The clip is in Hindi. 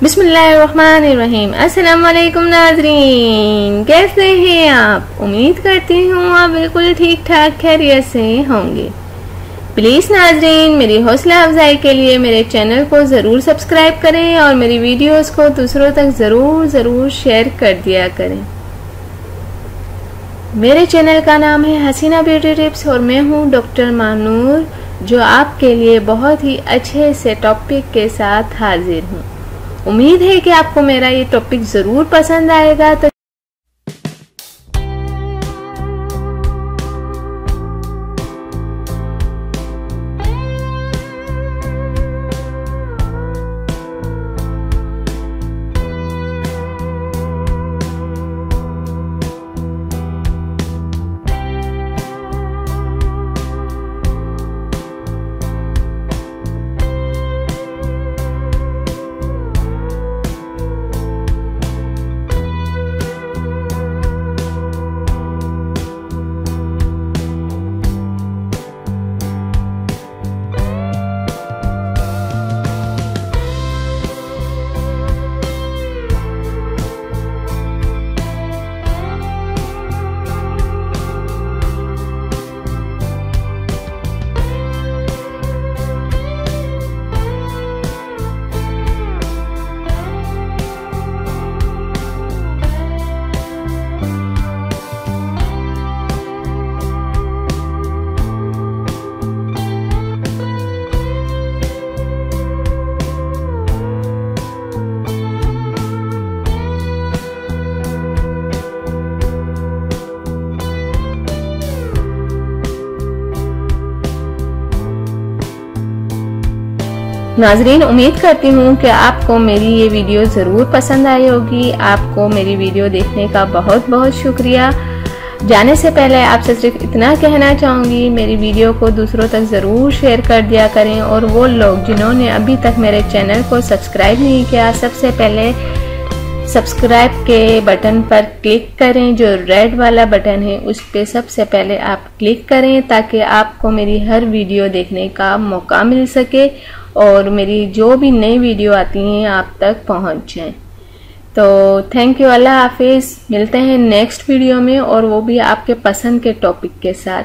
बिस्मिल्लाहिर्रहमानिर्रहीम। अस्सलाम वालेकुम नाज़रीन, कैसे हैं आप? उम्मीद करती हूँ आप बिल्कुल ठीक ठाक खैरियत से होंगे। प्लीज़ नाज़रीन, मेरी हौसला अफजाई के लिए मेरे चैनल को ज़रूर सब्सक्राइब करें और मेरी वीडियोस को दूसरों तक ज़रूर शेयर कर दिया करें। मेरे चैनल का नाम है हसीना ब्यूटी टिप्स और मैं हूँ डॉक्टर मानूर, जो आपके लिए बहुत ही अच्छे से टॉपिक के साथ हाजिर हूँ। उम्मीद है कि आपको मेरा ये टॉपिक ज़रूर पसंद आएगा। तो नाजरीन, उम्मीद करती हूँ कि आपको मेरी ये वीडियो ज़रूर पसंद आई होगी। आपको मेरी वीडियो देखने का बहुत शुक्रिया। जाने से पहले आपसे सिर्फ इतना कहना चाहूँगी, मेरी वीडियो को दूसरों तक ज़रूर शेयर कर दिया करें। और वो लोग जिन्होंने अभी तक मेरे चैनल को सब्सक्राइब नहीं किया, सबसे पहले सब्सक्राइब के बटन पर क्लिक करें। जो रेड वाला बटन है उस पर सबसे पहले आप क्लिक करें, ताकि आपको मेरी हर वीडियो देखने का मौका मिल सके और मेरी जो भी नई वीडियो आती हैं आप तक पहुंच जाए। तो थैंक यू, अल्लाह हाफिज़। मिलते हैं नेक्स्ट वीडियो में, और वो भी आपके पसंद के टॉपिक के साथ।